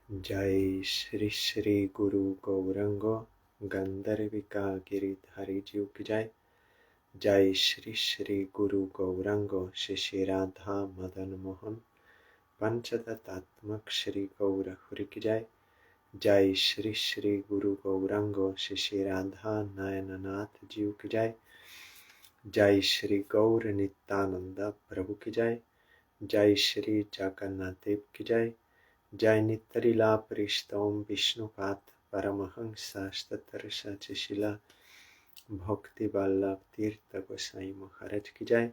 जय श्री श्री गुरु गौरंगो गंधर्विका गिरिधारी जीव की जय। जय श्री श्री गुरु गौरंगो श्री श्री राधा मदन मोहन पंचतत्त्वात्मक श्री गौर हरि की जय। जय श्री श्री गुरु गौरंगो श्री श्री राधा नयननाथ जीव की जय। जय श्री गौर नित्यानंद प्रभु की जय। जय श्री जगन्नाथ देव की जय। जय नित्यलीला परिष्टोम विष्णुपाद परमहंसास्तरसाचिशिला भक्ति वल्लभ तीर्थ गोसाई महाराज की जय।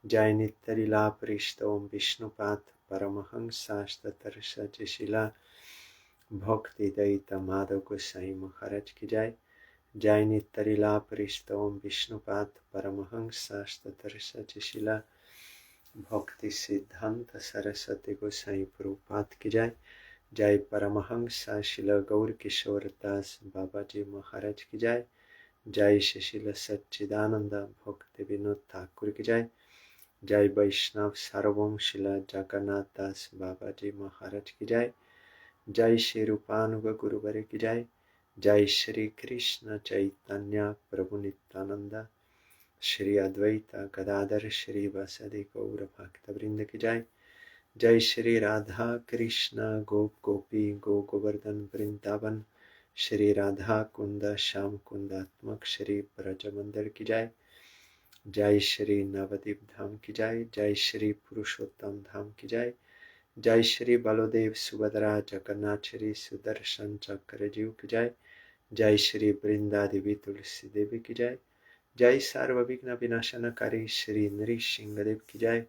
जय नित्यलीला परिष्टोम विष्णुपाद परमहंसास्तरसाचिशिला भक्ति दैत माधव गोसाई महाराज की जय। जय नित्यलीला परिष्टोम विष्णुपाद परमहंसास्तरसाचिशिला भक्ति सिद्धांत सरस्वती गोसाई प्रभुपाद की जय। जय परमहंस शिल गौर किशोर दास बाबा जी महाराज की जय। जय शिशिल सच्चिदानंद भक्ति विनोद ठाकुर की जय। जय वैष्णव सार्वभौम शिल जगन्नाथ दास बाबा जी महाराज की जय। जय श्री रूपानुग गुरुवर की जय। जय श्री कृष्ण चैतन्य प्रभु नित्यानंद श्री अद्वैत गदाधर श्री वासदि गौर भक्त वृंद की जय। जय श्री राधा कृष्ण गोप गोपी गो गोवर्धन वृंदावन श्री राधा कुंद श्याम कुंदात्मक श्री ब्रज मंदिर की जय। जय श्री नवदीप धाम की जय। जय श्री पुरुषोत्तम धाम की जय। जय श्री बलदेव सुभद्रा जगन्नाथ श्री सुदर्शन चक्र जीव की जय। जय श्री वृंदा देवी तुलसी देवी की जय। जय सर्वविघ्न विनाशनकारी श्री नृसिंह देव की जय।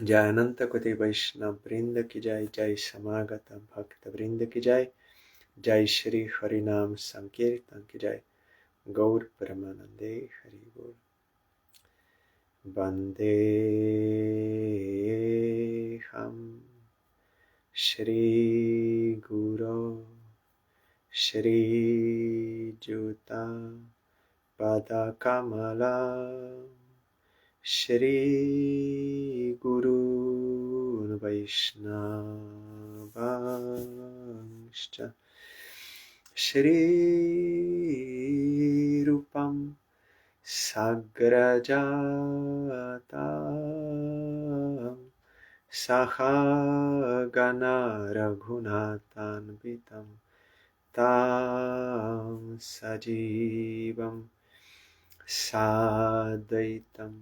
जय अनंत कोटि वैष्णव वृंद की जय। जय समागत भक्त वृंद की जय। जय श्री हरिनाम संकीर्तन की जय। गौर परमानंदे हरि बोल। वंदे हम श्री गुरो श्री जुता पद कमला श्री गुरून् वैष्णवांश्च श्री रूपं सग्रजातं सहगना रघुनाथान्वितं तं सजीवं साद्वैतं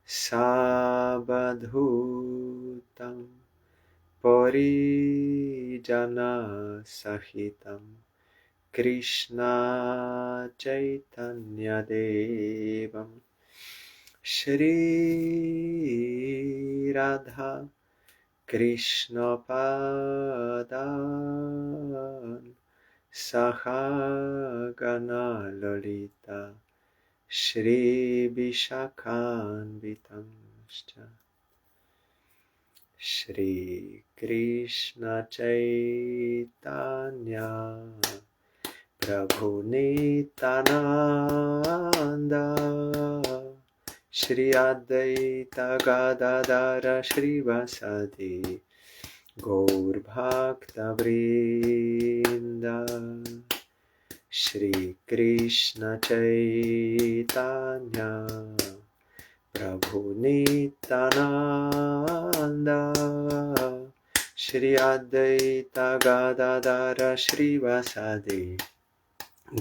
सावधूतं परिजनसहितं कृष्ण चैतन्यदेवं श्री राधा कृष्णपादान् सहगना ललिता श्री विशाखान्वितंश्च श्री कृष्ण चैतन्य प्रभु नित्यानंद श्री अद्वैत गदाधर श्रीवासदि गौर भक्त वृंद श्री कृष्ण चैतन्य प्रभु नित्यानंद श्री अद्वैत गदाधर श्रीवासदि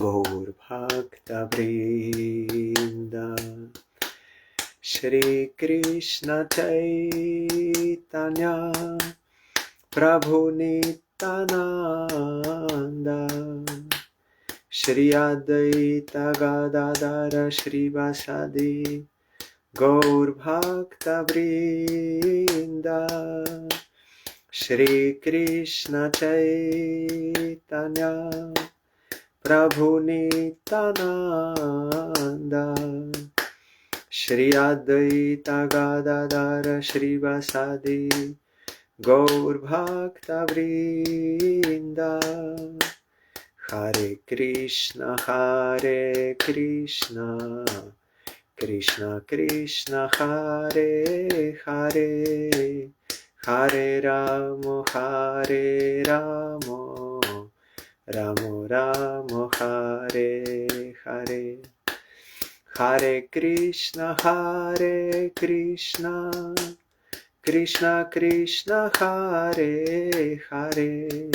गौर भक्त वृंद श्री कृष्ण चैतन्य प्रभु नित्यानंद श्री अद्वैत गदाधर श्रीवासदि गौर भक्त वृंद श्री कृष्ण चैतन्य प्रभु नित्यानंद श्री अद्वैत गदाधर श्रीवासदि गौर भक्त वृंद हरे Krishna Krishna Krishna Hare Hare Hare Ramo, Hare Ramo, Ramo Ramo, Hare Hare. Hare Krishna, Krishna Krishna, Hare Hare.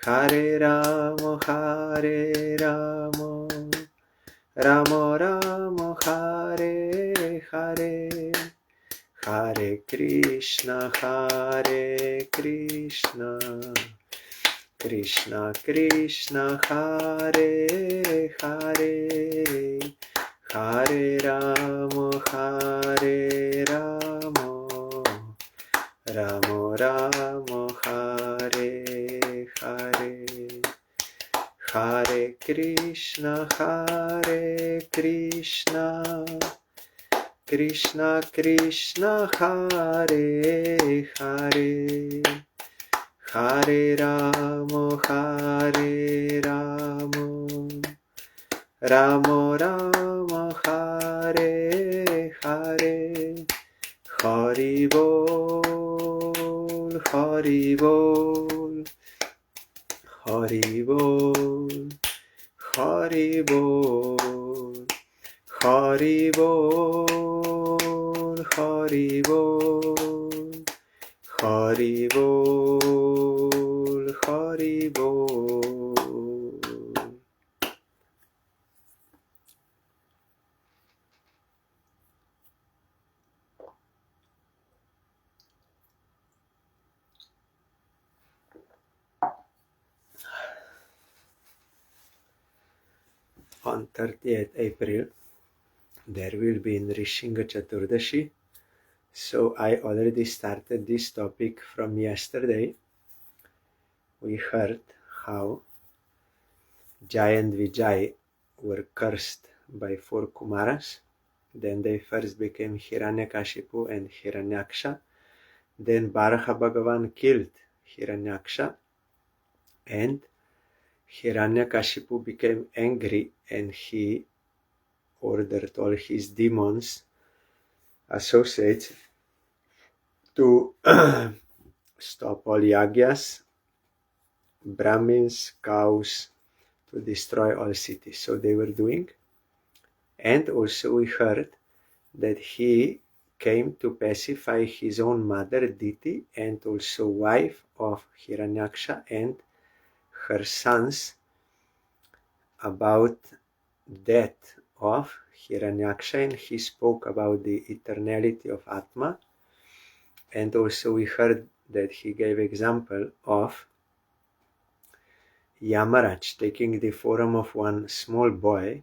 Hare Ramo, Ramo Ramo, Hare Hare. Hare Krishna, Krishna Krishna, Hare Hare. Hare Ramo, Ramo Ramo, Hare Hare. Hare Krishna, Krishna Krishna, Hare Hare. Hare Ramo, Ramo Ramo, Hare Hare. Hari Bol, Hari Bol, Hari Bol, Hari Bol, Hari Bol, Hari Bol, Hari Bol, Hari Bol. On 30th April, there will be Nrisingha Chaturdashi. So I already started this topic from yesterday. We heard how Jai and Vijay were cursed by 4 Kumaras. Then they first became Hiranyakashipu and Hiranyaksha. Then Baraha Bhagavan killed Hiranyaksha, and Hiranyakashipu became angry and he ordered all his demons associates to stop all yagyas, Brahmins, cows, to destroy all cities. So they were doing. And also we heard that he came to pacify his own mother Diti and also wife of Hiranyaksha and her sons about death of Hiranyaksha, and he spoke about the eternality of Atma. And also we heard that he gave example of Yamaraj taking the form of one small boy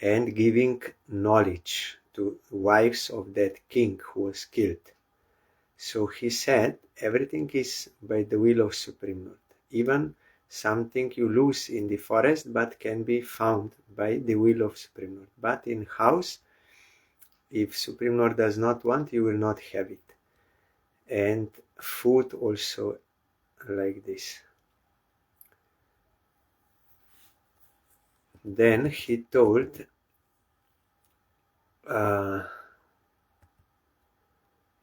and giving knowledge to wives of that king who was killed. So he said everything is by the will of Supreme Lord. Even something you lose in the forest but can be found by the will of Supreme Lord. But in house, if Supreme Lord does not want, you will not have it. And food also like this. Then he told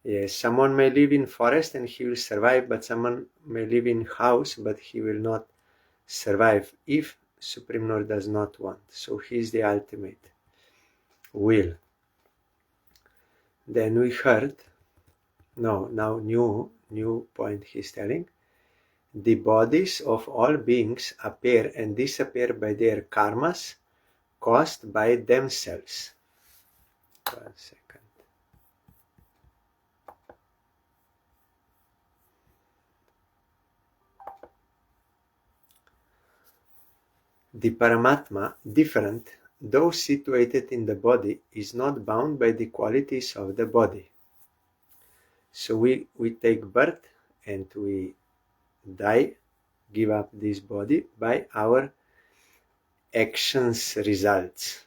yes, someone may live in forest and he will survive, but someone may live in house but he will not survive if Supreme Lord does not want. So he is the ultimate will. Then we heard, now new point he's telling. The bodies of all beings appear and disappear by their karmas caused by themselves. 1 second. The Paramatma, different, though situated in the body, is not bound by the qualities of the body. So we take birth and we die, give up this body by our actions results.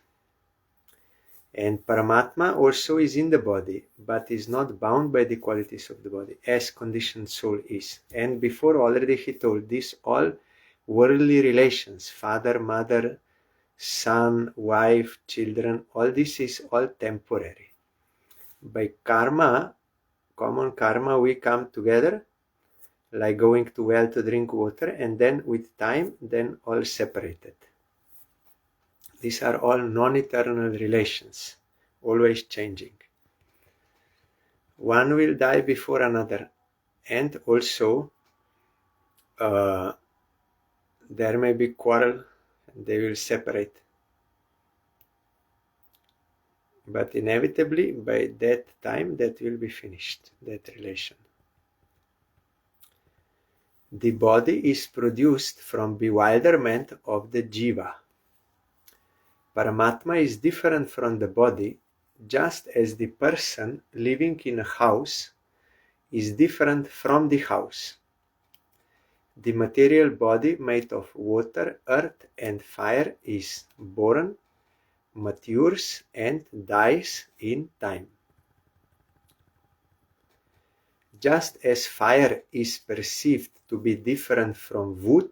And Paramatma also is in the body, but is not bound by the qualities of the body, as conditioned soul is. And before already he told this, all worldly relations, father, mother, son, wife, children, all this is all temporary. By karma, common karma, we come together, like going to well to drink water, and then with time, then all separated. These are all non-eternal relations, always changing. One will die before another, and also there may be quarrel, and they will separate. But inevitably, by that time, that will be finished, that relation. The body is produced from bewilderment of the jiva. Paramatma is different from the body, just as the person living in a house is different from the house. The material body made of water, earth, and fire is born, matures, and dies in time. Just as fire is perceived to be different from wood,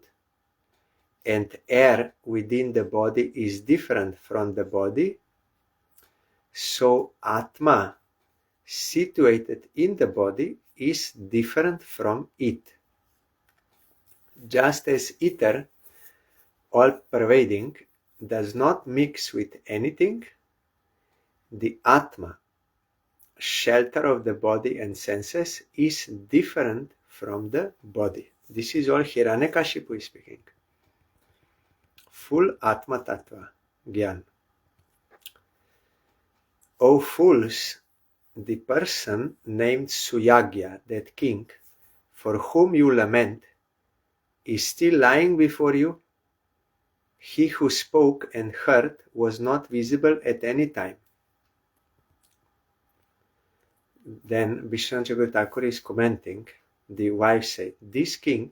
and air within the body is different from the body, so Atma, situated in the body, is different from it. Just as ether, all-pervading, does not mix with anything, the Atma, shelter of the body and senses, is different from the body. This is all Hiranyakashipu is speaking. Full Atma Tattva, Gyan. O fools, the person named Suyagya, that king, for whom you lament, is still lying before you. He who spoke and heard was not visible at any time. Then Vishwanath Thakur is commenting, the wife said, this king,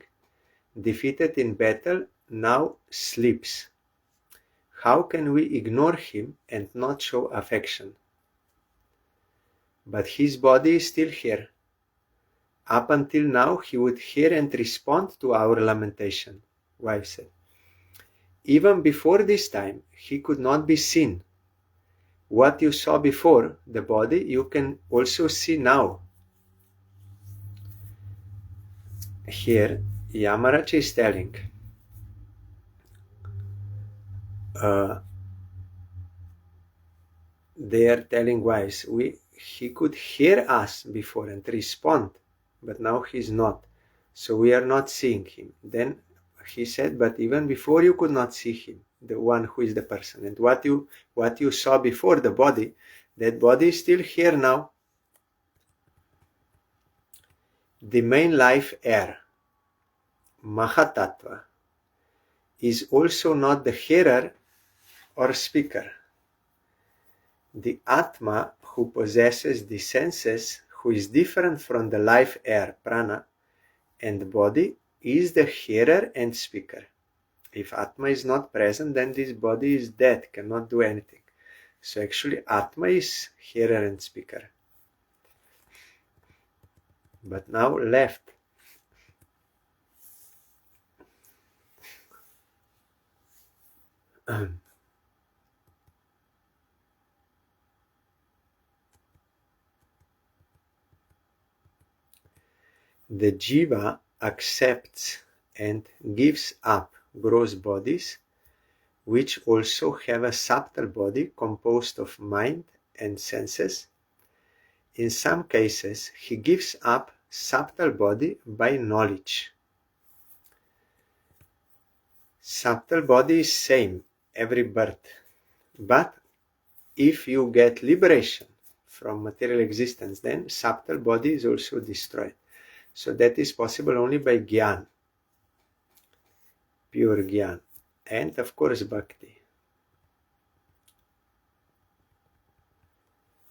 defeated in battle, now sleeps. How can we ignore him and not show affection? But his body is still here. Up until now, he would hear and respond to our lamentation, wife said. Even before this time, he could not be seen. What you saw before, the body, you can also see now. Here, Yamaraj is telling, they are telling wives, he could hear us before and respond, but now he's not. So we are not seeing him. Then he said, but even before you could not see him, the one who is the person. And what you saw before, the body, that body is still here now. The main life air, Mahatattva, is also not the hearer or speaker. The Atma who possesses the senses, who is different from the life air, prana, and the body, is the hearer and speaker. If Atma is not present, then this body is dead, cannot do anything. So actually Atma is hearer and speaker. But now left. The jiva accepts and gives up gross bodies, which also have a subtle body composed of mind and senses. In some cases, he gives up subtle body by knowledge. Subtle body is same every birth, but if you get liberation from material existence, then subtle body is also destroyed. So that is possible only by Gyan, pure Gyan, and of course Bhakti.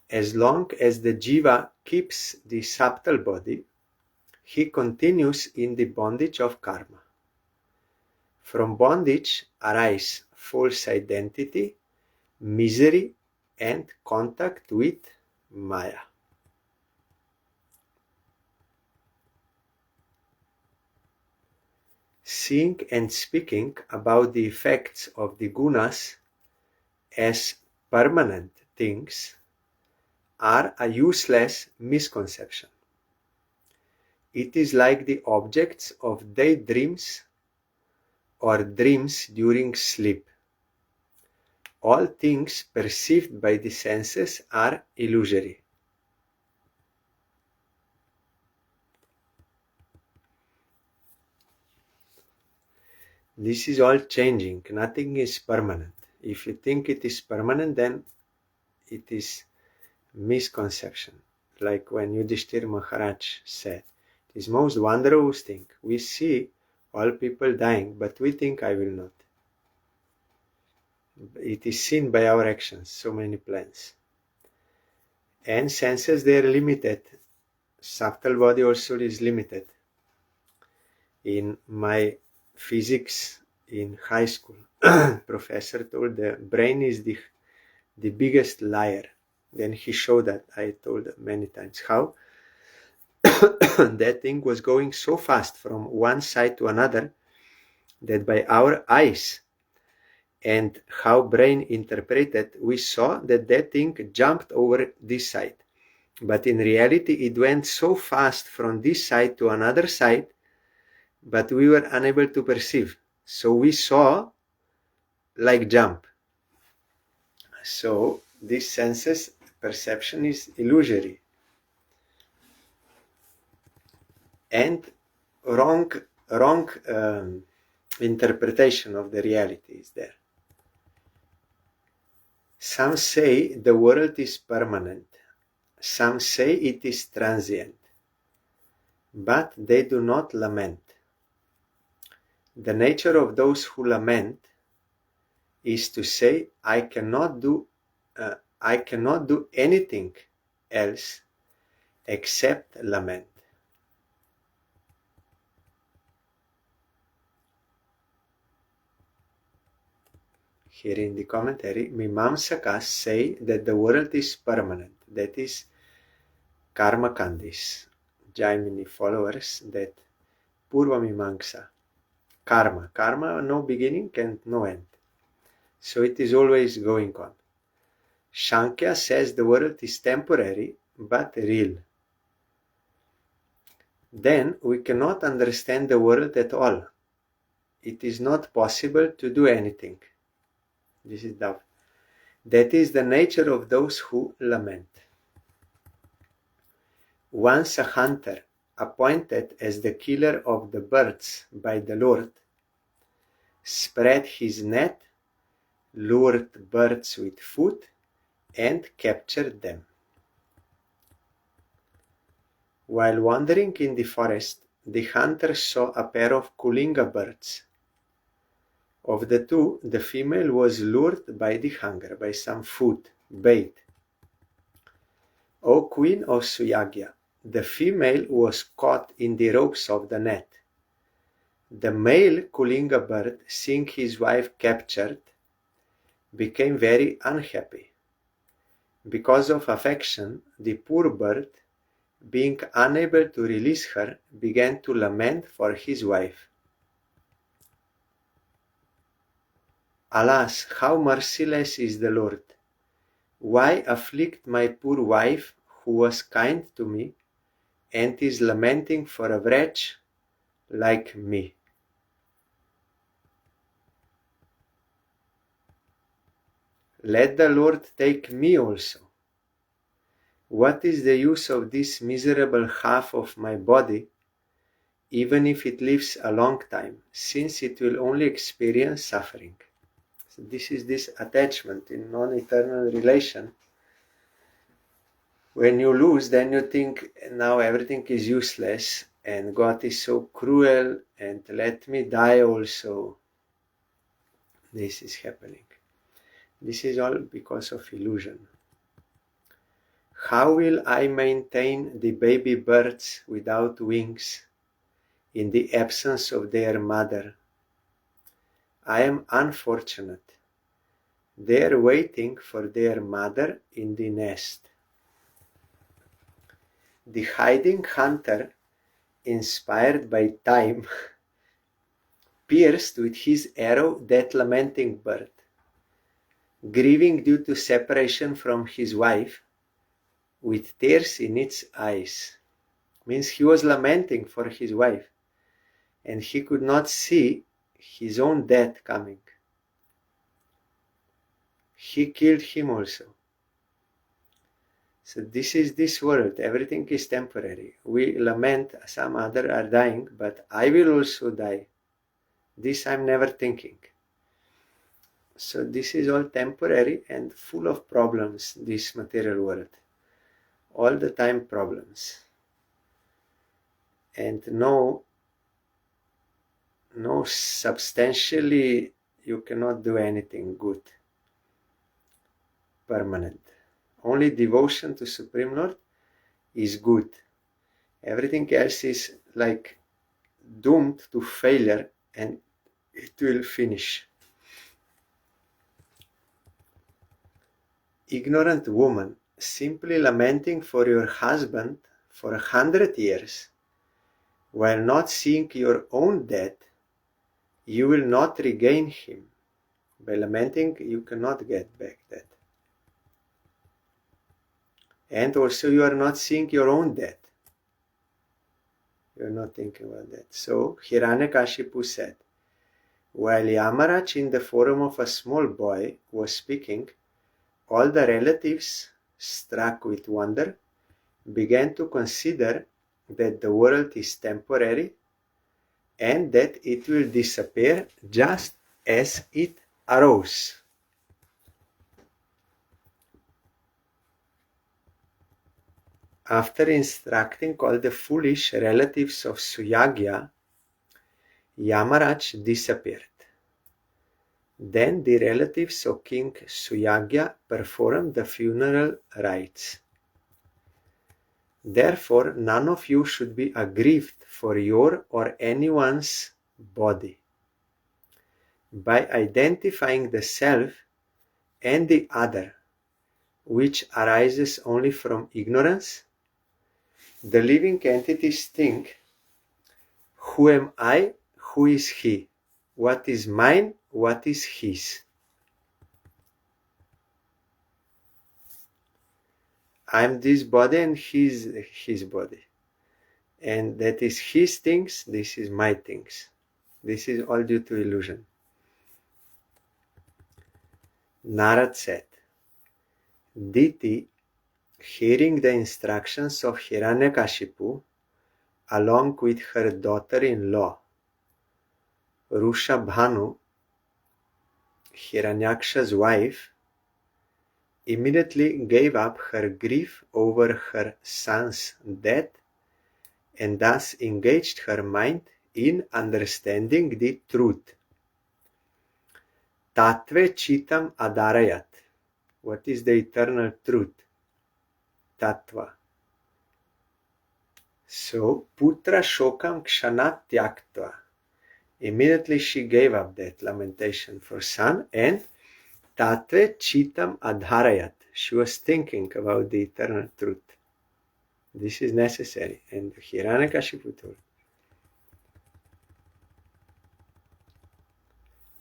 As long as the jiva keeps the subtle body, he continues in the bondage of karma. From bondage arise false identity, misery, and contact with Maya. Seeing and speaking about the effects of the gunas as permanent things are a useless misconception. It is like the objects of daydreams or dreams during sleep. All things perceived by the senses are illusory. This is all changing. Nothing is permanent. If you think it is permanent, then it is misconception. Like when Yudhishthir Maharaj said, it is most wondrous thing. We see all people dying, but we think I will not. It is seen by our actions, so many plans. And senses, they are limited. Subtle body also is limited. In my physics in high school, professor told the brain is the biggest liar. Then he showed that. I told many times how that thing was going so fast from one side to another that by our eyes and how brain interpreted, we saw that that thing jumped over this side. But in reality, it went so fast from this side to another side, but we were unable to perceive. So we saw like jump. So this senses perception is illusory and wrong interpretation of the reality is there. Some say the world is permanent. Some say it is transient. But they do not lament. The nature of those who lament is to say, I cannot do anything else except lament. Here in the commentary, Mimamsakas say that the world is permanent. That is Karma Kandis, Jaimini followers, that Purva Mimamsa, Karma, no beginning and no end. So it is always going on. Shankya says the world is temporary but real. Then we cannot understand the world at all. It is not possible to do anything. This is doubt. That is the nature of those who lament. Once a hunter, appointed as the killer of the birds by the Lord, spread his net, lured birds with food, and captured them. While wandering in the forest, the hunter saw a pair of Kulinga birds. Of the two, the female was lured by the hunger, by some food, bait. O Queen of Suyagya, the female was caught in the ropes of the net. The male Kulinga bird, seeing his wife captured, became very unhappy. Because of affection, the poor bird, being unable to release her, began to lament for his wife. Alas, how merciless is the Lord! Why afflict my poor wife, who was kind to me, and is lamenting for a wretch like me? Let the Lord take me also. What is the use of this miserable half of my body, even if it lives a long time, since it will only experience suffering? So this is this attachment in non-eternal relation. When you lose, then you think now everything is useless and God is so cruel and let me die also. This is happening. This is all because of illusion. How will I maintain the baby birds without wings in the absence of their mother? I am unfortunate. They are waiting for their mother in the nest. The hiding hunter, inspired by time, pierced with his arrow that lamenting bird. Grieving due to separation from his wife, with tears in its eyes. means he was lamenting for his wife, and he could not see his own death coming. He killed him also. So this is this world. Everything is temporary. We lament some other are dying, but I will also die. This I'm never thinking. So this is all temporary and full of problems, this material world. All the time problems. And no substantially you cannot do anything good, permanent. Only devotion to Supreme Lord is good. Everything else is like doomed to failure, and it will finish. Ignorant woman, simply lamenting for your husband for 100 years, while not seeing your own death, you will not regain him. By lamenting, you cannot get back that. And also you are not seeing your own death. You are not thinking about that. So Hiranyakashipu said, while Yamaraj in the form of a small boy was speaking, all the relatives, struck with wonder, began to consider that the world is temporary and that it will disappear just as it arose. After instructing all the foolish relatives of Suyagya, Yamaraj disappeared. Then the relatives of King Suyagya performed the funeral rites. Therefore, none of you should be aggrieved for your or anyone's body. By identifying the self and the other, which arises only from ignorance, the living entities think, who am I, who is he? What is mine, what is his? I am this body and he is his body. And that is his things, this is my things. This is all due to illusion. Narad said, Diti, hearing the instructions of Hiranyakashipu, along with her daughter-in-law, Rushabhanu, Hiranyaksha's wife, immediately gave up her grief over her son's death and thus engaged her mind in understanding the truth. Tatve chitam adarayat. What is the eternal truth? Tattva. So, putra shokam kshanat tyaktva. Immediately she gave up that lamentation for son and tatve chitam adharayat. She was thinking about the eternal truth. This is necessary. And Hiranyakashipu told.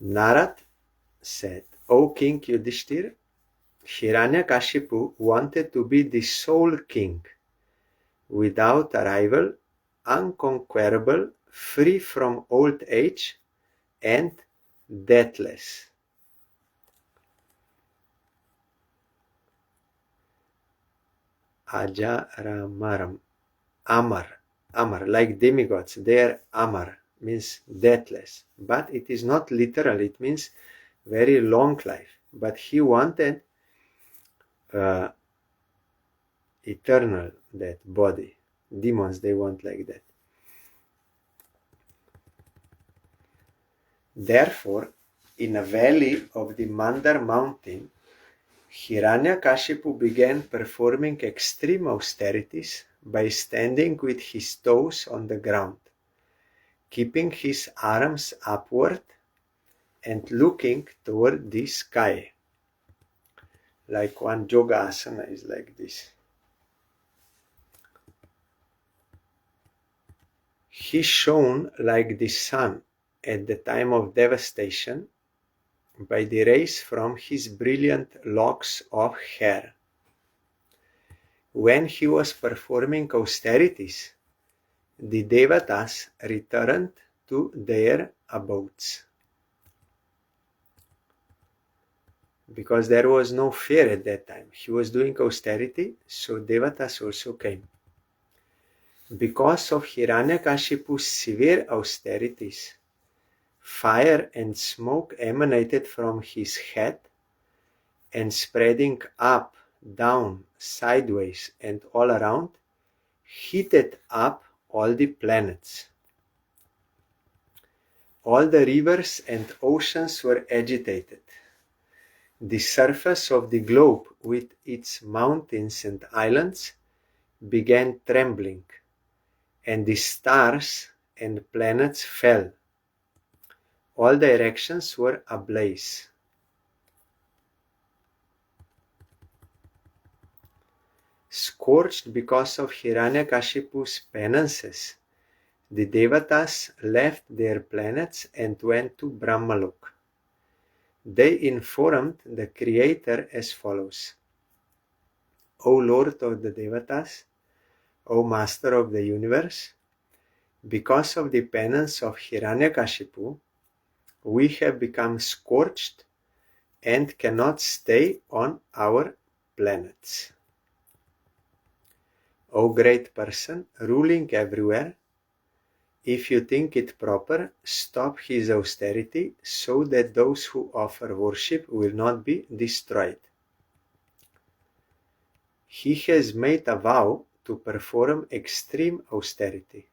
Narad said, O King Yudhishthir, Hiranyakashipu wanted to be the sole king, without a rival, unconquerable, free from old age, and deathless. Ajaramaram, Amar, like demigods, they are Amar, means deathless. But it is not literal, it means very long life. But he wanted eternal, that body. Demons, they want like that. Therefore, in a valley of the Mandar mountain, Hiranyakashipu began performing extreme austerities by standing with his toes on the ground, keeping his arms upward and looking toward the sky. Like one yoga asana is like this. He shone like the sun at the time of devastation by the rays from his brilliant locks of hair. When he was performing austerities, the Devatas returned to their abodes. Because there was no fear at that time. He was doing austerity, so Devatas also came. Because of Hiranyakashipu's severe austerities, fire and smoke emanated from his head and spreading up, down, sideways and all around, heated up all the planets. All the rivers and oceans were agitated. The surface of the globe with its mountains and islands began trembling, and the stars and planets fell. All directions were ablaze. Scorched because of Hiranyakashipu's penances, the Devatas left their planets and went to Brahmalok. They informed the Creator as follows: O Lord of the Devatas, O Master of the universe, because of the penance of Hiranyakashipu, we have become scorched and cannot stay on our planets. O great person, ruling everywhere, if you think it proper, stop his austerity so that those who offer worship will not be destroyed. He has made a vow to perform extreme austerity.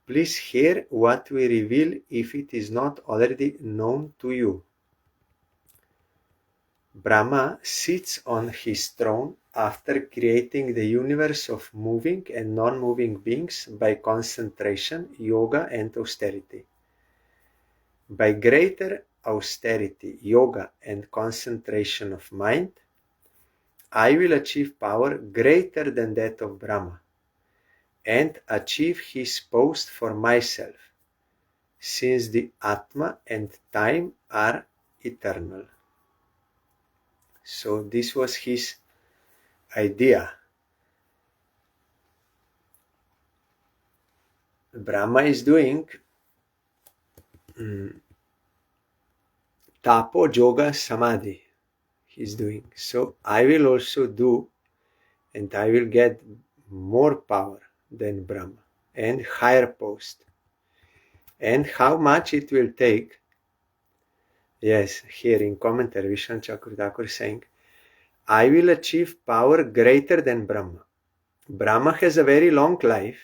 Please hear what we reveal if it is not already known to you. Brahma sits on his throne after creating the universe of moving and non-moving beings by concentration, yoga and austerity. By greater austerity, yoga and concentration of mind, I will achieve power greater than that of Brahma and achieve his post for myself, since the Atma and time are eternal. So this was his idea. Brahma is doing Tapo Yoga Samadhi. He's doing. So I will also do, and I will get more power than Brahma and higher post. And how much it will take? Yes, here in commentary, Vishwan Chakravarti saying, I will achieve power greater than Brahma. Brahma has a very long life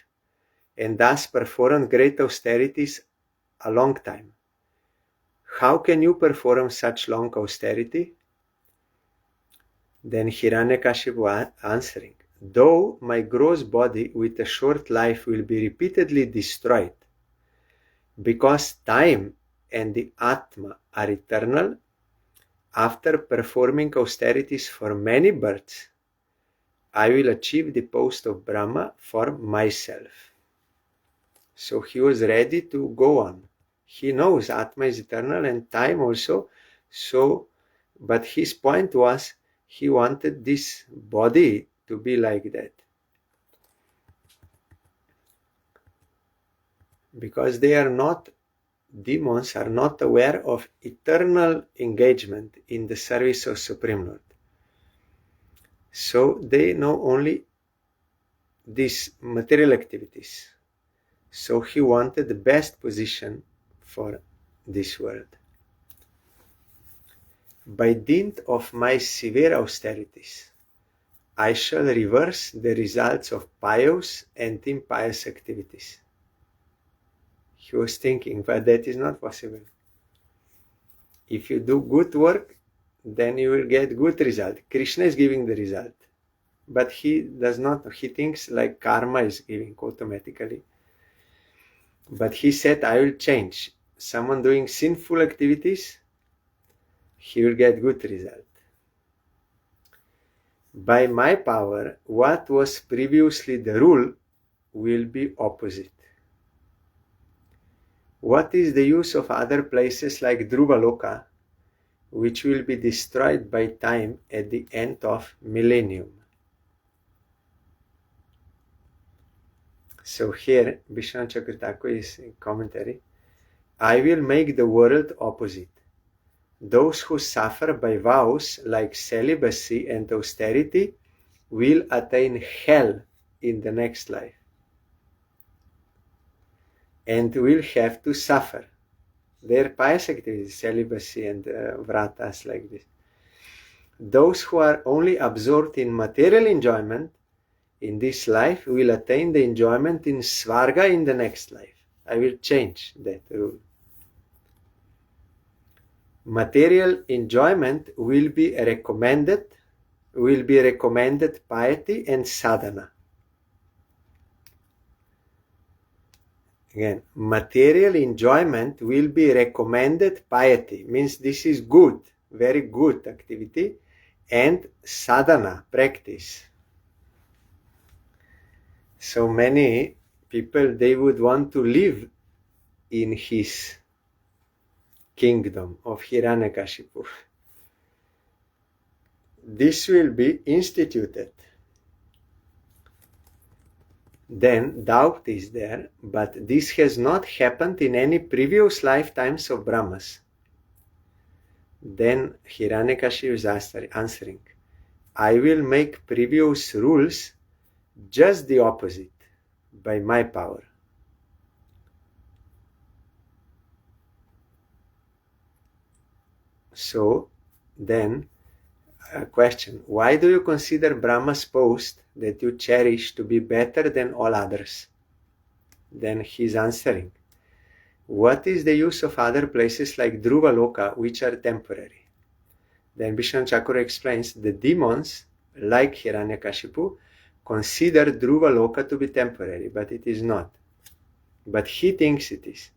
and thus performed great austerities a long time. How can you perform such long austerity? Then Hiranyakashipu answering, though my gross body with a short life will be repeatedly destroyed, because time and the Atma are eternal, after performing austerities for many births, I will achieve the post of Brahma for myself. So he was ready to go on. He knows Atma is eternal and time also. So, but his point was, he wanted this body to be like that. Because they are not, demons are not aware of eternal engagement in the service of Supreme Lord. So they know only these material activities. So he wanted the best position for this world. By dint of my severe austerities, I shall reverse the results of pious and impious activities. He was thinking, but that is not possible. If you do good work, then you will get good result. Krishna is giving the result. But he does not, he thinks like karma is giving automatically. But he said, I will change. Someone doing sinful activities, he will get good result. By my power, what was previously the rule will be opposite. What is the use of other places like Dhruvaloka, which will be destroyed by time at the end of millennium? So here, Vishnu Chakravarti is in commentary, I will make the world opposite. Those who suffer by vows like celibacy and austerity will attain hell in the next life and will have to suffer. Their pious activities, celibacy and vratas like this. Those who are only absorbed in material enjoyment in this life will attain the enjoyment in Svarga in the next life. I will change that rule. Material enjoyment will be recommended piety and sadhana. Again, material enjoyment will be recommended piety, means this is good, very good activity, and sadhana, practice. So many people, they would want to live in his kingdom of Hiranyakashipu. This will be instituted. Then doubt is there, but this has not happened in any previous lifetimes of Brahmas. Then Hiranyakashipu is answering, I will make previous rules just the opposite by my power. So then a question, why do you consider Brahma's post that you cherish to be better than all others? Then he's answering, what is the use of other places like Dhruva Loka which are temporary? Then Vishnu Chakra explains, the demons like Hiranyakashipu consider Dhruva Loka to be temporary, but it is not. But he thinks it is.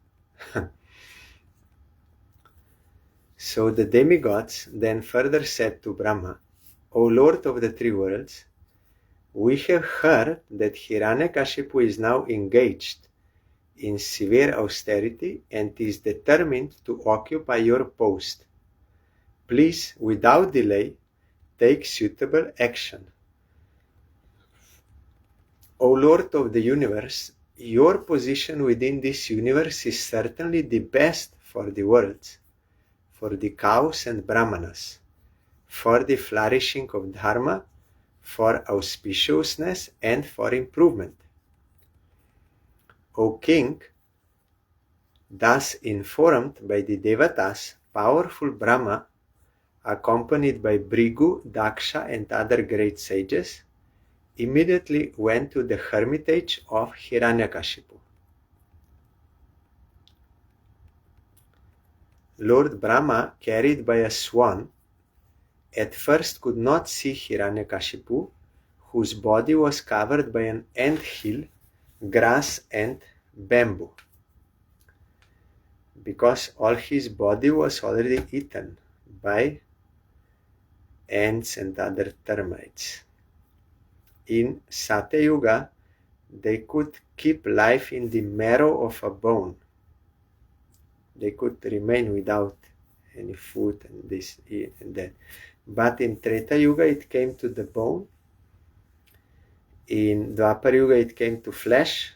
So the demigods then further said to Brahma, O Lord of the three worlds, we have heard that Hiranyakashipu is now engaged in severe austerity and is determined to occupy your post. Please, without delay, take suitable action. O Lord of the universe, your position within this universe is certainly the best for the worlds, for the cows and brahmanas, for the flourishing of dharma, for auspiciousness and for improvement. O King, thus informed by the Devatas, powerful Brahma, accompanied by Bhrigu, Daksha and other great sages, immediately went to the hermitage of Hiranyakashipu. Lord Brahma, carried by a swan, at first could not see Hiranyakashipu, whose body was covered by an anthill, grass and bamboo, because all his body was already eaten by ants and other termites. In Satyuga, they could keep life in the marrow of a bone. They could remain without any food and this and that. But in Treta Yuga it came to the bone. In Dwapar Yuga it came to flesh.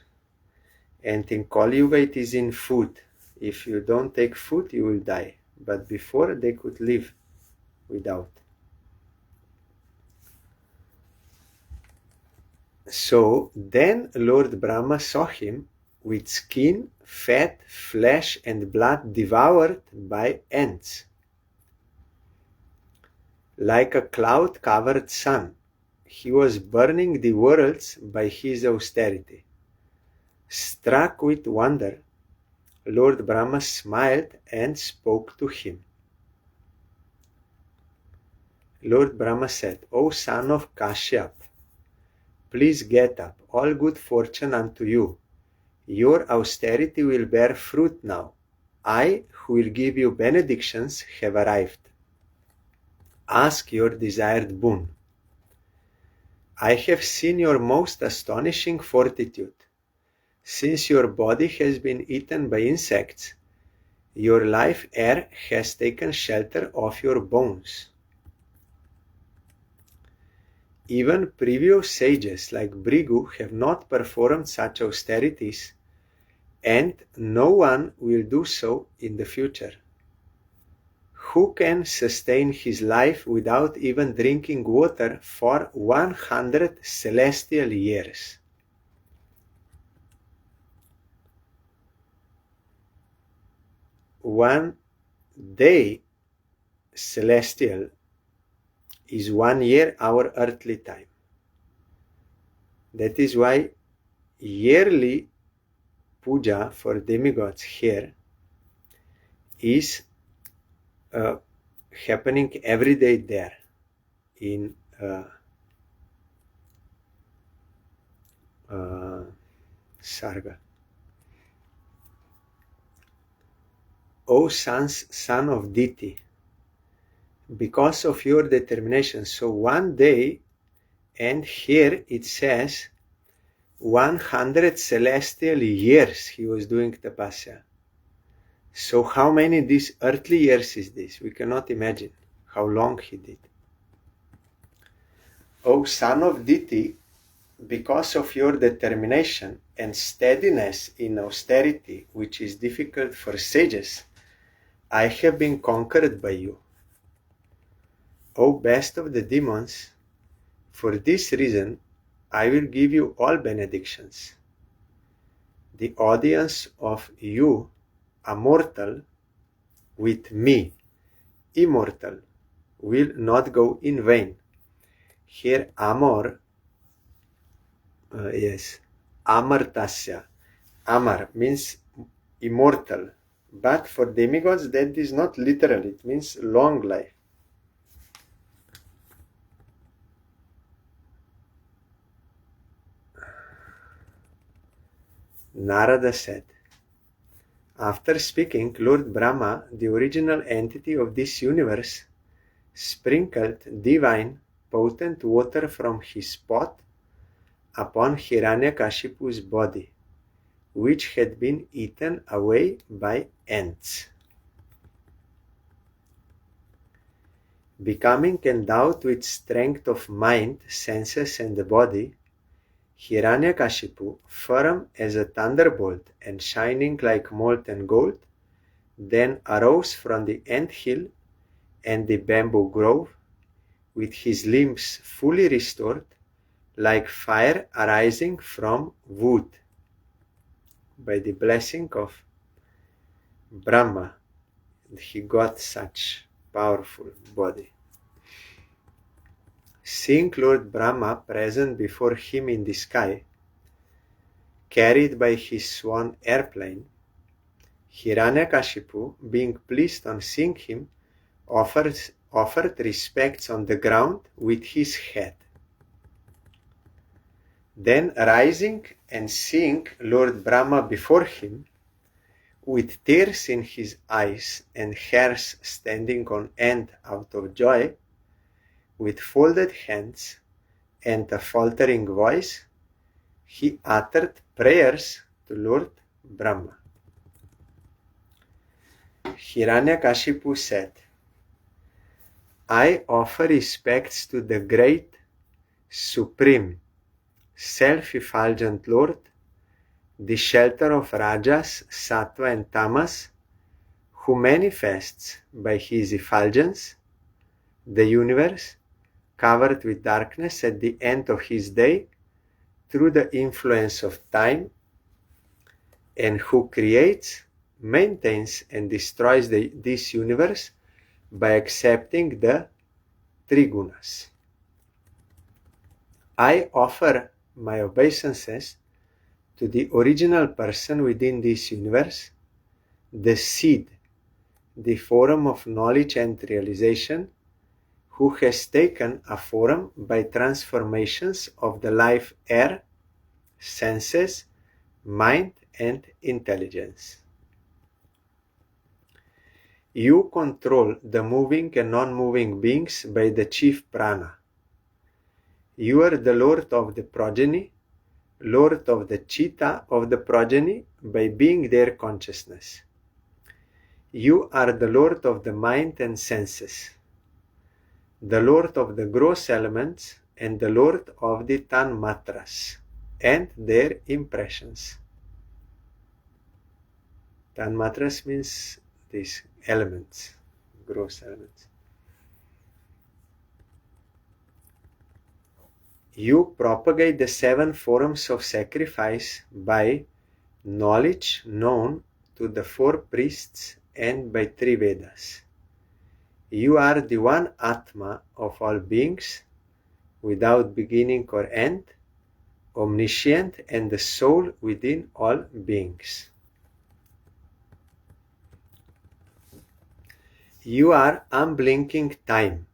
And in Kali Yuga it is in food. If you don't take food, you will die. But before they could live without. So then Lord Brahma saw him with skin, fat, flesh and blood devoured by ants. Like a cloud-covered sun, he was burning the worlds by his austerity. Struck with wonder, Lord Brahma smiled and spoke to him. Lord Brahma said, O son of Kashyap, please get up, all good fortune unto you. Your austerity will bear fruit now. I, who will give you benedictions, have arrived. Ask your desired boon. I have seen your most astonishing fortitude. Since your body has been eaten by insects, your life air has taken shelter of your bones. Even previous sages like Brigu have not performed such austerities, and no one will do so in the future. Who can sustain his life without even drinking water for 100 celestial years? One day celestial is 1 year our earthly time. That is why yearly puja for demigods here is happening every day there in Sarga. O son of Diti, because of your determination. So 1 day, and here it says 100 celestial years he was doing tapasya. So how many these earthly years is this? We cannot imagine how long he did. O son of Diti, because of your determination and steadiness in austerity, which is difficult for sages, I have been conquered by you. O best of the demons, for this reason I will give you all benedictions. The audience of you, a mortal, with me, immortal, will not go in vain. Here amor, amartasya. Amar means immortal, but for demigods that is not literal, it means long life. Narada said, after speaking, Lord Brahma, the original entity of this universe, sprinkled divine, potent water from his pot upon Hiranyakashipu's body, which had been eaten away by ants. Becoming endowed with strength of mind, senses, and the body, Hiranyakashipu, firm as a thunderbolt and shining like molten gold, then arose from the anthill and the bamboo grove, with his limbs fully restored, like fire arising from wood. By the blessing of Brahma, he got such powerful body. Seeing Lord Brahma present before him in the sky, carried by his swan airplane, Hiranyakashipu, being pleased on seeing him, offered respects on the ground with his head. Then rising and seeing Lord Brahma before him, with tears in his eyes and hairs standing on end out of joy, with folded hands and a faltering voice, he uttered prayers to Lord Brahma. Hiranyakashipu said, I offer respects to the great, supreme, self-effulgent Lord, the shelter of Rajas, Sattva and Tamas, who manifests by his effulgence the universe covered with darkness at the end of his day through the influence of time, and who creates, maintains, and destroys this universe by accepting the Trigunas. I offer my obeisances to the original person within this universe, the seed, the form of knowledge and realization, who has taken a form by transformations of the life air, senses, mind, and intelligence. You control the moving and non-moving beings by the chief prana. You are the lord of the progeny, lord of the chitta of the progeny by being their consciousness. You are the lord of the mind and senses, the lord of the gross elements and the Lord of the Tanmatras and their impressions. Tanmatras means these elements, gross elements. You propagate the 7 forms of sacrifice by knowledge known to the 4 priests and by 3 Vedas. You are the one Atma of all beings, without beginning or end, omniscient and the soul within all beings. You are unblinking time,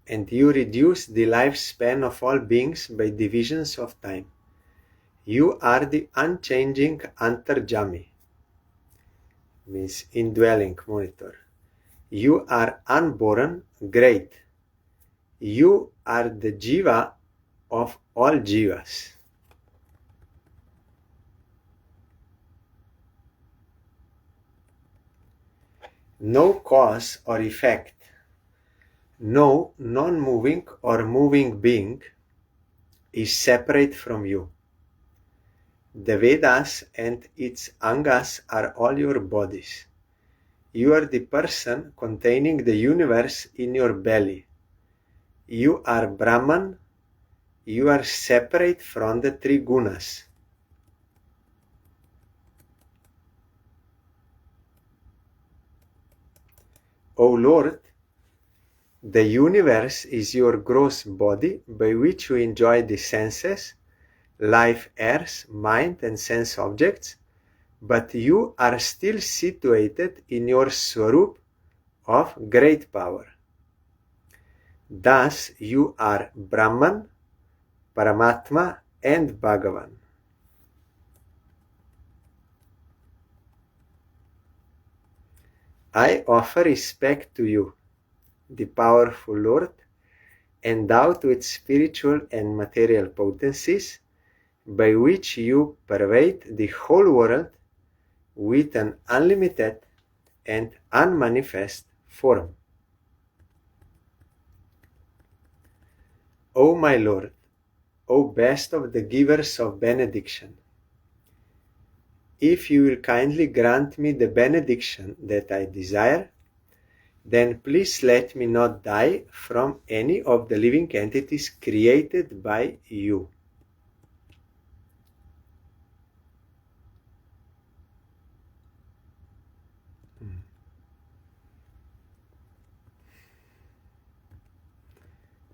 and you reduce the lifespan of all beings by divisions of time. You are the unchanging Antarjami, means indwelling monitor. You are unborn, great. You are the Jiva of all Jivas. No cause or effect, no non-moving or moving being is separate from you. The Vedas and its Angas are all your bodies. You are the person containing the universe in your belly. You are Brahman. You are separate from the 3 gunas. O Lord, the universe is your gross body by which you enjoy the senses, life, earth, mind and sense objects, but you are still situated in your Swarup of great power. Thus you are Brahman, Paramatma and Bhagavan. I offer respect to you, the powerful Lord, endowed with spiritual and material potencies, by which you pervade the whole world with an unlimited and unmanifest form. O my Lord, O best of the givers of benediction, if you will kindly grant me the benediction that I desire, then please let me not die from any of the living entities created by you.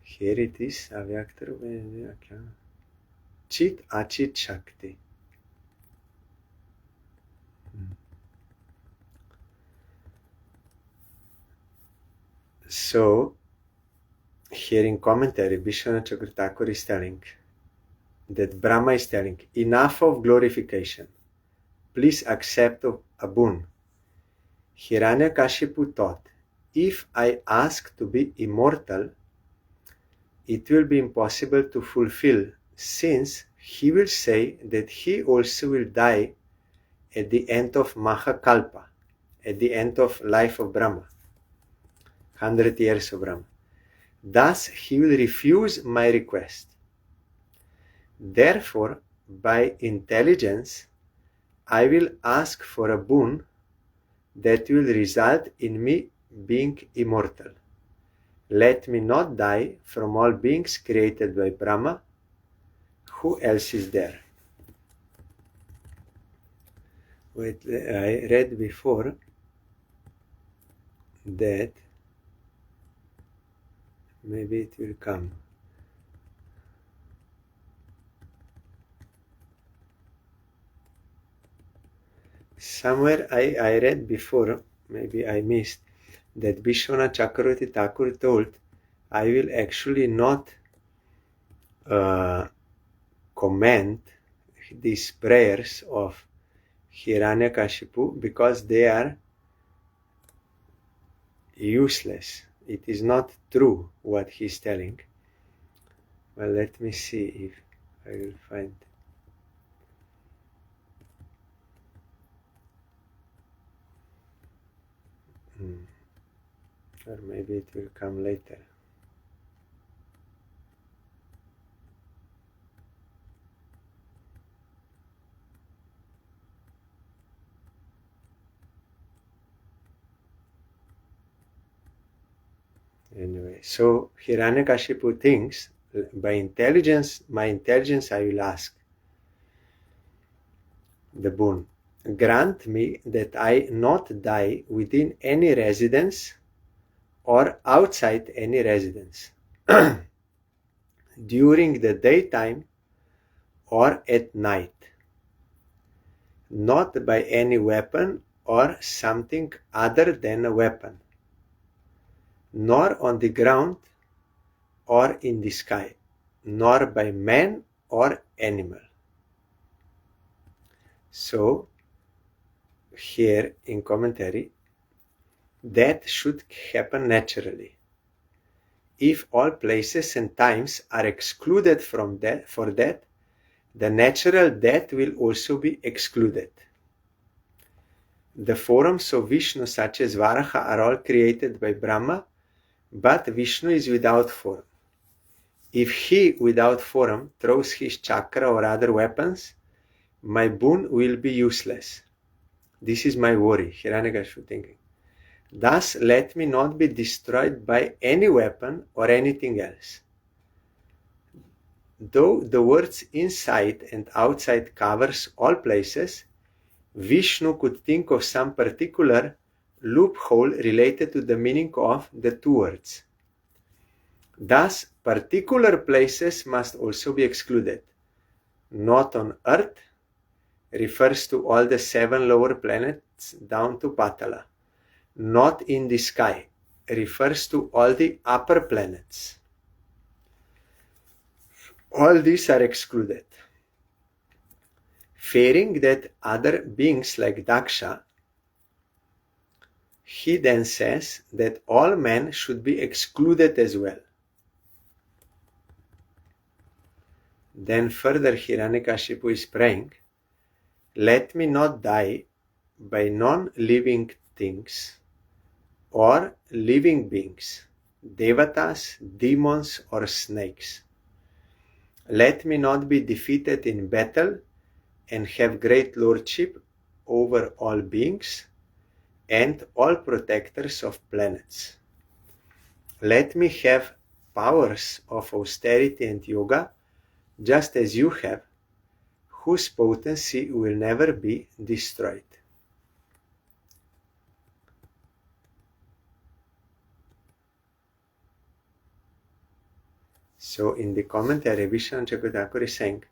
Here it is, Chit Achit Shakti. So, here in commentary, Vishwanath Chakravarti is telling that Brahma is telling, enough of glorification. Please accept a boon. Hiranyakashipu taught, if I ask to be immortal, it will be impossible to fulfill, since he will say that he also will die at the end of Mahakalpa, at the end of life of Brahma, 100 years of Brahma. Thus he will refuse my request. Therefore, by intelligence, I will ask for a boon that will result in me being immortal. Let me not die from all beings created by Brahma. Who else is there? Wait, I read before that maybe it will come. Somewhere I read before, maybe I missed, that Vishwanath Chakravarti Thakur told, I will actually not comment these prayers of Hiranyakashipu because they are useless. It is not true what he is telling. Well, let me see if I will find. Or maybe it will come later. Anyway, so Hiranyakashipu thinks, my intelligence I will ask the boon. Grant me that I not die within any residence or outside any residence, during the daytime or at night, not by any weapon or something other than a weapon, nor on the ground or in the sky, nor by man or animal. So, here in commentary, that should happen naturally. If all places and times are excluded from that, for that, the natural death will also be excluded. The forms of Vishnu, such as Varaha, are all created by Brahma, but Vishnu is without form. If he, without form, throws his chakra or other weapons, my boon will be useless. This is my worry, Hiranyakashipu thinking. Thus, let me not be destroyed by any weapon or anything else. Though the words inside and outside covers all places, Vishnu could think of some particular loophole related to the meaning of the two words. Thus, particular places must also be excluded. Not on earth refers to all the 7 lower planets down to Patala. Not in the sky refers to all the upper planets. All these are excluded. Fearing that other beings like Daksha, he then says that all men should be excluded as well. Then further Hiranyakashipu is praying, let me not die by non-living things or living beings, devatas, demons or snakes. Let me not be defeated in battle and have great lordship over all beings and all protectors of planets. Let me have powers of austerity and yoga, just as you have, whose potency will never be destroyed. So in the commentary, Vishnu Thakur is saying,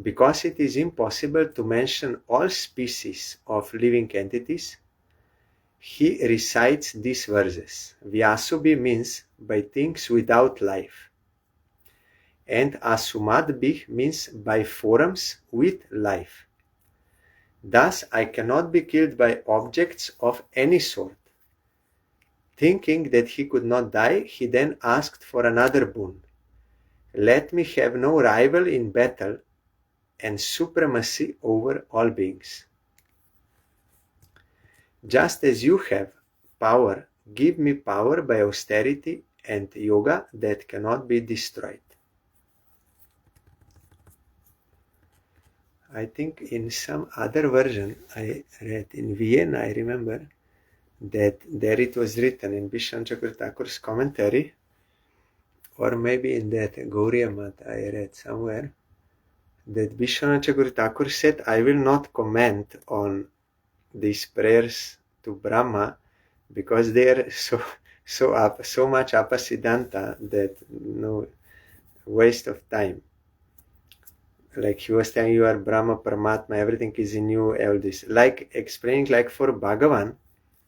because it is impossible to mention all species of living entities, he recites these verses. Vyasubi means by things without life, and Asumadbhi means by forms with life. Thus I cannot be killed by objects of any sort. Thinking that he could not die, he then asked for another boon. Let me have no rival in battle and supremacy over all beings. Just as you have power, give me power by austerity and yoga that cannot be destroyed. I think in some other version I read in Vienna, I remember that there it was written in Vishnu Thakur's commentary, or maybe in that Gauriya Mat I read somewhere, that Vishnu Thakur said, I will not comment on these prayers to Brahma because they are so much apasiddhanta that no waste of time. Like he was telling you are Brahma, Paramatma, everything is in you, all this. Like explaining like for Bhagavan,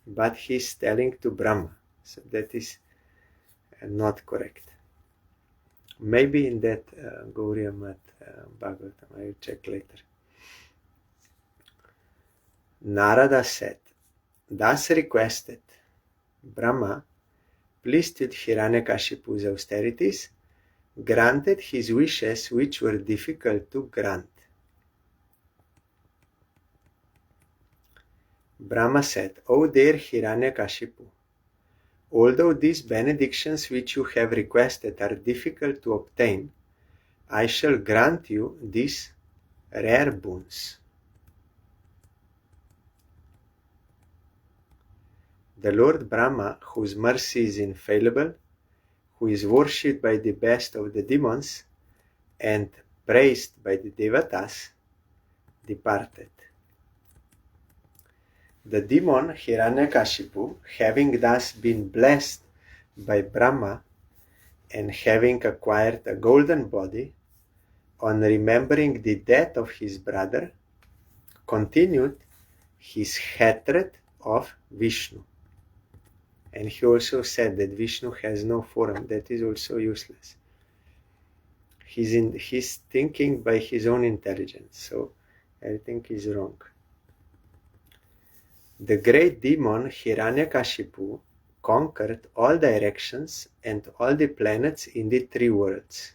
but he's telling to Brahma. So that is not correct. Maybe in that Gauriya Mat Bhagavatam, I will check later. Narada said, thus requested, Brahma, pleased with Hiranyakashipu's austerities, granted his wishes which were difficult to grant. Brahma said, O dear Hiranyakashipu, although these benedictions which you have requested are difficult to obtain, I shall grant you these rare boons. The Lord Brahma, whose mercy is infallible, who is worshipped by the best of the demons and praised by the devatas, departed. The demon Hiranyakashipu, having thus been blessed by Brahma and having acquired a golden body, on remembering the death of his brother, continued his hatred of Vishnu. And he also said that Vishnu has no form. That is also useless. He's thinking by his own intelligence, so everything is wrong. The great demon Hiranyakashipu conquered all directions and all the planets in the three worlds.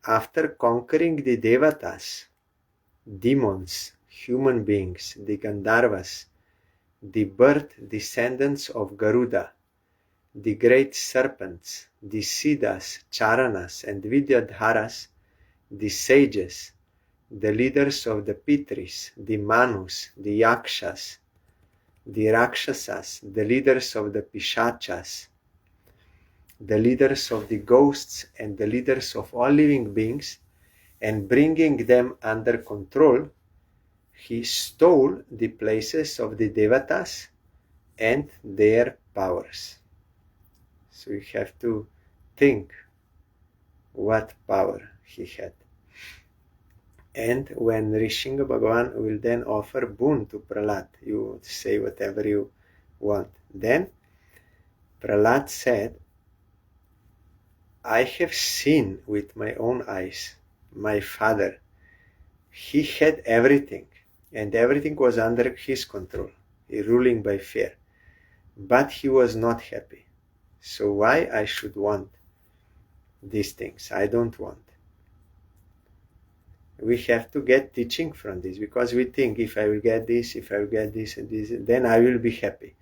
After conquering the Devatas, demons, human beings, the Gandharvas, the bird descendants of Garuda, the great serpents, the Siddhas, Charanas, and Vidyadharas, the sages, the leaders of the Pitris, the Manus, the Yakshas, the Rakshasas, the leaders of the Pishachas, the leaders of the ghosts, and the leaders of all living beings, and bringing them under control, he stole the places of the Devatas and their powers. So you have to think what power he had. And when Nrisingha Bhagavan will then offer boon to Prahlad, you say whatever you want. Then Prahlad said, I have seen with my own eyes my father. He had everything, and everything was under his control, ruling by fear. But he was not happy. So why I should want these things? I don't want. We have to get teaching from this, because we think if I will get this, if I will get this and this, then I will be happy.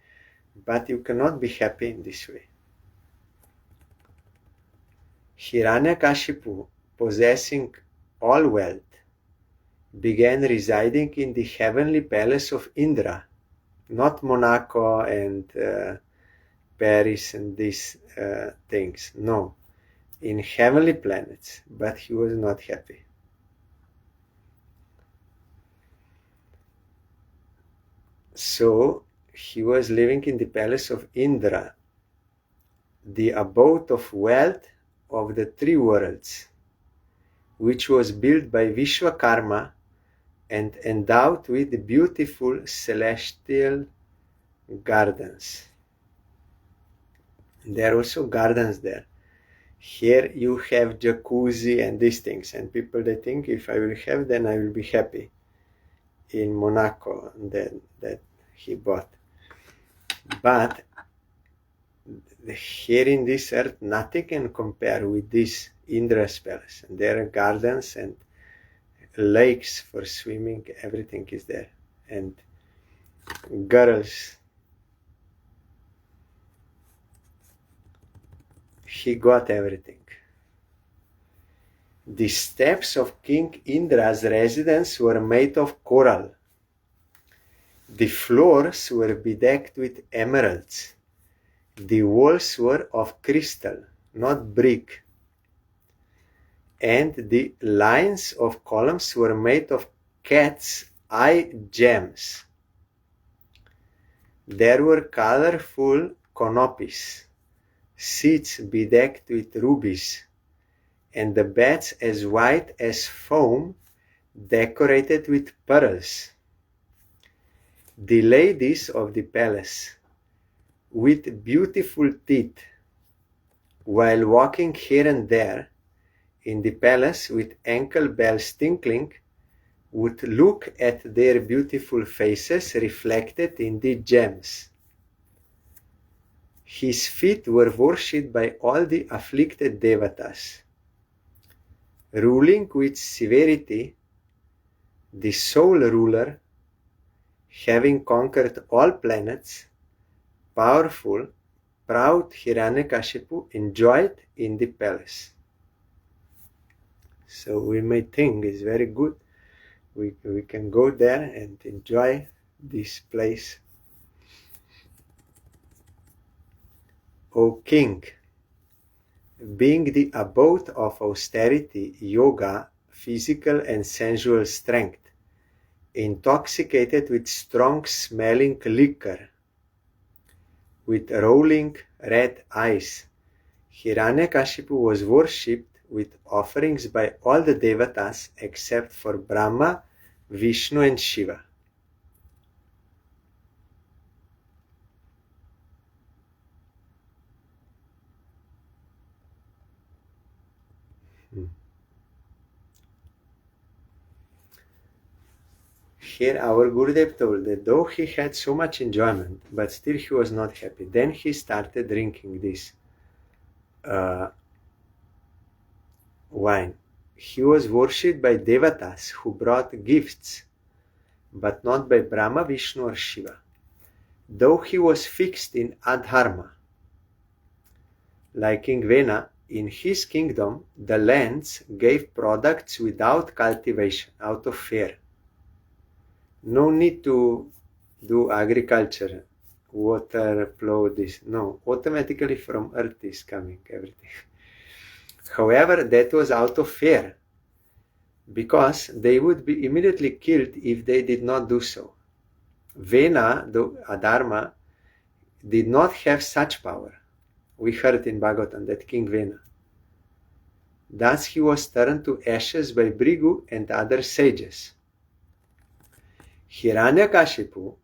But you cannot be happy in this way. Hiranyakashipu, possessing all wealth, began residing in the heavenly palace of Indra, not Monaco and Paris and these things. No, in heavenly planets, but he was not happy. So he was living in the palace of Indra, the abode of wealth of the three worlds, which was built by Vishwakarma and endowed with beautiful celestial gardens. There are also gardens there. Here you have jacuzzi and these things, and people they think if I will have, then I will be happy. In Monaco, that he bought. But here in this earth, nothing can compare with this Indra's palace. And there are gardens and lakes for swimming, everything is there. And girls. He got everything. The steps of King Indra's residence were made of coral. The floors were bedecked with emeralds. The walls were of crystal, not brick. And the lines of columns were made of cat's eye gems. There were colorful canopies, seats bedecked with rubies, and the beds as white as foam, decorated with pearls. The ladies of the palace, with beautiful teeth, while walking here and there in the palace with ankle bells tinkling, would look at their beautiful faces reflected in the gems. His feet were worshipped by all the afflicted devatas. Ruling with severity, the sole ruler, having conquered all planets, powerful, proud Hiranyakashipu enjoyed in the palace. So we may think it's very good. We can go there and enjoy this place. O king, being the abode of austerity, yoga, physical and sensual strength, intoxicated with strong-smelling liquor, with rolling red eyes, Hiranyakashipu was worshipped with offerings by all the devatas except for Brahma, Vishnu and Shiva. Here our Gurudev told that though he had so much enjoyment, but still he was not happy. Then he started drinking this wine. He was worshipped by devatas who brought gifts, but not by Brahma, Vishnu or Shiva. Though he was fixed in adharma, like King Vena, in his kingdom the lands gave products without cultivation, out of fear. No need to do agriculture, water, plow, this. No, automatically from earth is coming everything. However, that was out of fear, because they would be immediately killed if they did not do so. Vena, the Adharma, did not have such power. We heard in Bhagavatam that King Vena. Thus he was turned to ashes by Bhrigu and other sages. Hiranyakashipu,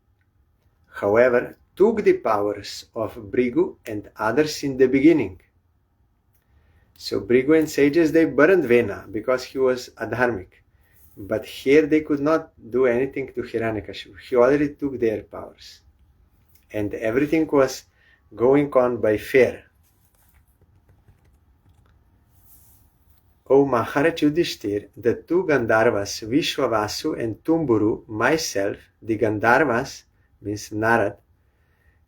however, took the powers of Bhrigu and others in the beginning. So Bhrigu and sages, they burned Vena because he was adharmic. But here they could not do anything to Hiranyakashipu. He already took their powers. And everything was going on by fear. O Maharaj Yudhishthir, the two Gandharvas, Vishwavasu and Tumburu, myself, the Gandharvas, means Narad,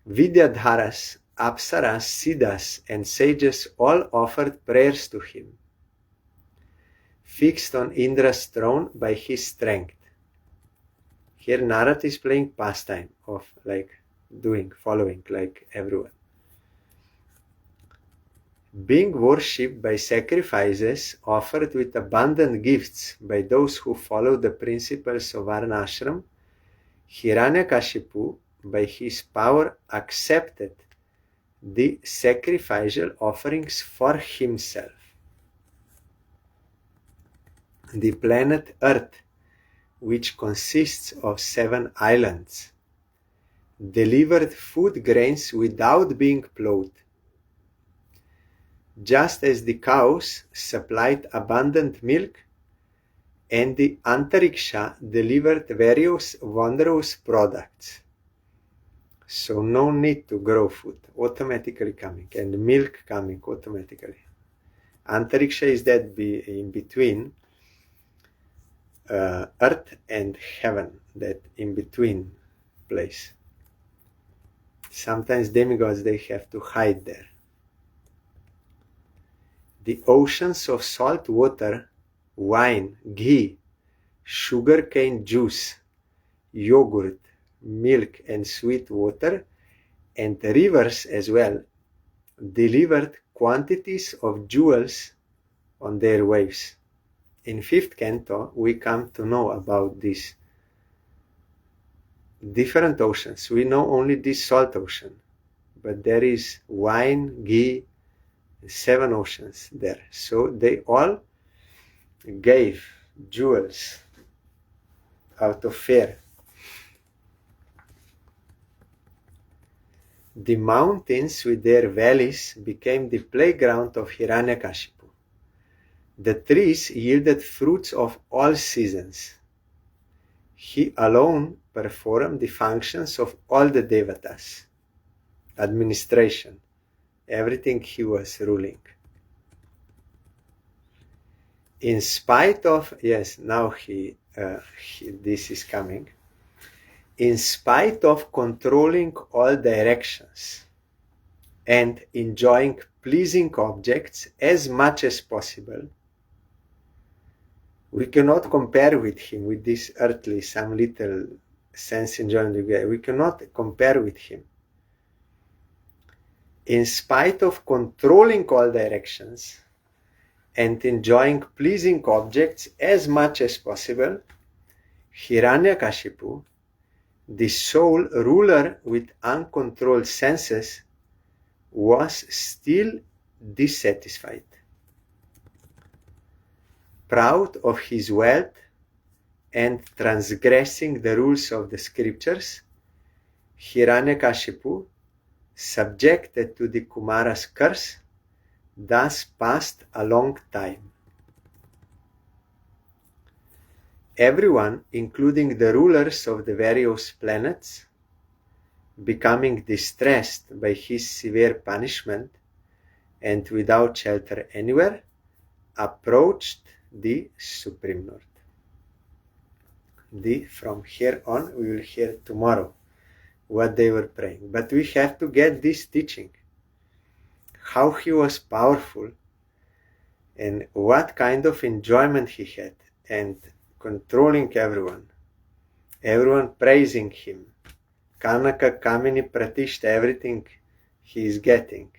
Vidyadharas, Apsaras, Siddhas and sages all offered prayers to him, fixed on Indra's throne by his strength. Here Narad is playing pastime of following like everyone. Being worshipped by sacrifices offered with abundant gifts by those who follow the principles of Varnashram, Hiranyakashipu, by his power, accepted the sacrificial offerings for himself. The planet Earth, which consists of 7 islands, delivered food grains without being plowed, just as the cows supplied abundant milk and the Antariksha delivered various wondrous products. So no need to grow food, automatically coming, and milk coming automatically. Antariksha is that in between earth and heaven, that in between place. Sometimes demigods, they have to hide there. The oceans of salt water, wine, ghee, sugarcane juice, yogurt, milk and sweet water, and rivers as well, delivered quantities of jewels on their waves. In 5th canto, we come to know about these different oceans. We know only this salt ocean, but there is wine, ghee, 7 oceans there. So they all gave jewels out of fear. The mountains with their valleys became the playground of Hiranyakashipu. The trees yielded fruits of all seasons. He alone performed the functions of all the devatas, administration, everything he was ruling. In spite of, this is coming, in spite of controlling all directions and enjoying pleasing objects as much as possible, we cannot compare with him, with this earthly, some little sense enjoyment. We cannot compare with him. In spite of controlling all directions and enjoying pleasing objects as much as possible, Hiranyakashipu, the sole ruler with uncontrolled senses, was still dissatisfied. Proud of his wealth and transgressing the rules of the scriptures, Hiranyakashipu, subjected to the Kumara's curse, thus passed a long time. Everyone, including the rulers of the various planets, becoming distressed by his severe punishment and without shelter anywhere, approached the Supreme Lord. From here on, we will hear tomorrow what they were praying. But we have to get this teaching, how he was powerful and what kind of enjoyment he had, and controlling everyone praising him. Kanaka Kamini Pratishta, everything he is getting.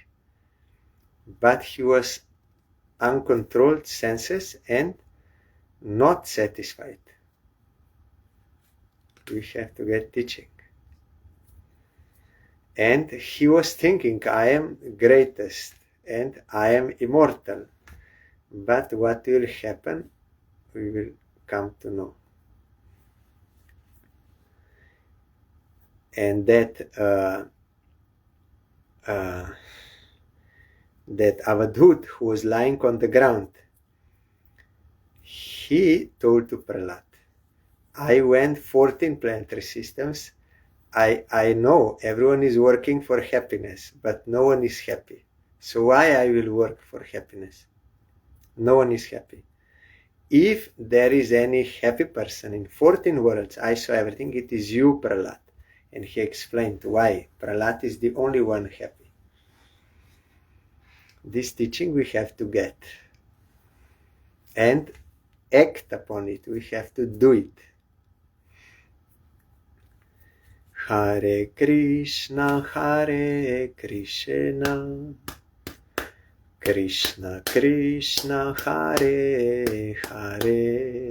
But he was uncontrolled senses and not satisfied. We have to get teaching. And he was thinking, I am greatest and I am immortal. But what will happen, we will come to know. And that Avadhut, who was lying on the ground, he told to Prahlad, I went 14 planetary systems. I know everyone is working for happiness, but no one is happy. So why I will work for happiness? No one is happy. If there is any happy person in 14 worlds, I saw everything, it is you, Prahlad. And he explained why Prahlad is the only one happy. This teaching we have to get and act upon it. We have to do it. Hare Krishna, Hare Krishna, Krishna Krishna, Hare Hare,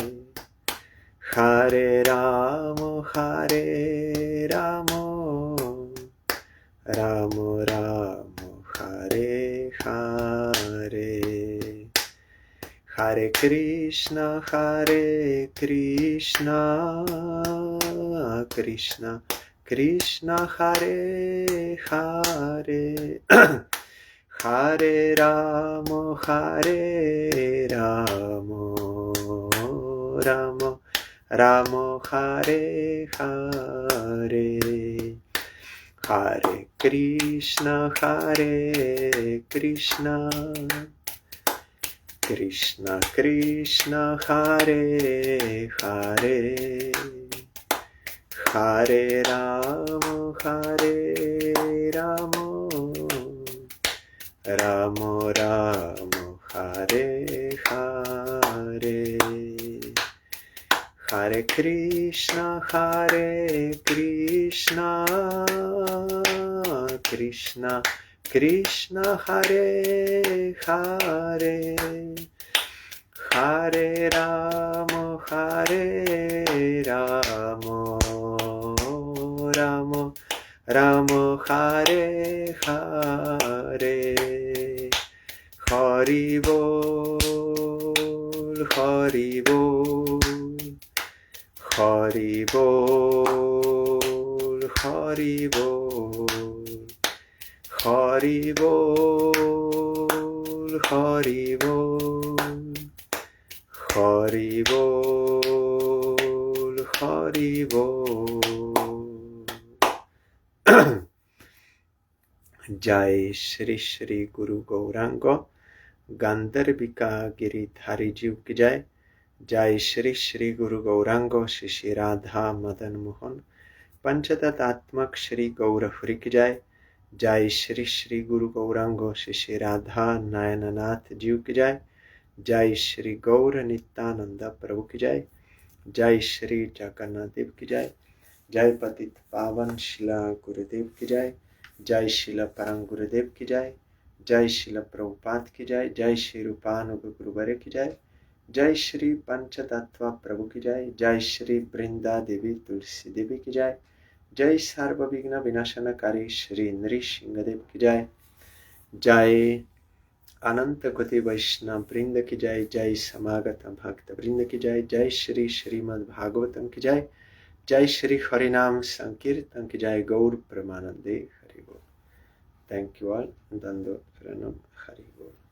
Hare Rama, Hare Rama, Rama Rama, Hare Hare, Hare Krishna, Hare Krishna, Krishna Krishna, Hare Hare, Hare Rama, Hare Rama, Rama Rama, Hare Hare, Hare Krishna, Hare Krishna, Krishna Krishna, Hare Hare, Hare Rama, Hare Rama, Rama Rama, Hare Hare, Hare Krishna, Hare Krishna, Krishna Krishna, Hare Hare, Hare Rama, Hare Rama, Rama Rama, Hare Hare, Hari Bol, Hari Bol, Hari Bol, Hari Bol, Hari Bol, Hari Bol, Hari Bol, Hari Bol. Jai Shri Shri Guru Gauranga Gandharbika Giridhari Jiv ki Jai. Jai Shri Shri Guru Gauranga Shri Shri Radha Madan Mohan Panchatatatmak Shri Gaurahri ki Jai. Jai Shri Shri Guru Gauranga Shri Shri Radha Nayananath Jiv ki Jai. Jai Shri Gaur Nityananda Prabhu ki Jai. Jai Shri Jagannath Dev ki Jai. Jai Patit Pavan Shila Gurudev ki Jai. जय शिला परम गुरुदेव की जय, जय शिला प्रभुपाद की जय, जय श्री रूपानुग गुरुवर की जय, जय श्री पंचतत्व प्रभु की जय, जय श्री वृंदा देवी तुलसी देवी की जय, जय सर्वविघ्न विनाशनकारी श्री नृसिंह देव की जय, जय अनंत कोटि वैष्णव वृंद की जय, जय समागत भक्त वृंद की जय, जय श्री श्रीमद् भागवतम की जय, जय श्री हरिनाम संकीर्तन की जय, गौर प्रेमानंदे हरि बोल। Thank you all. दंडोत प्रणम। हरि बोल।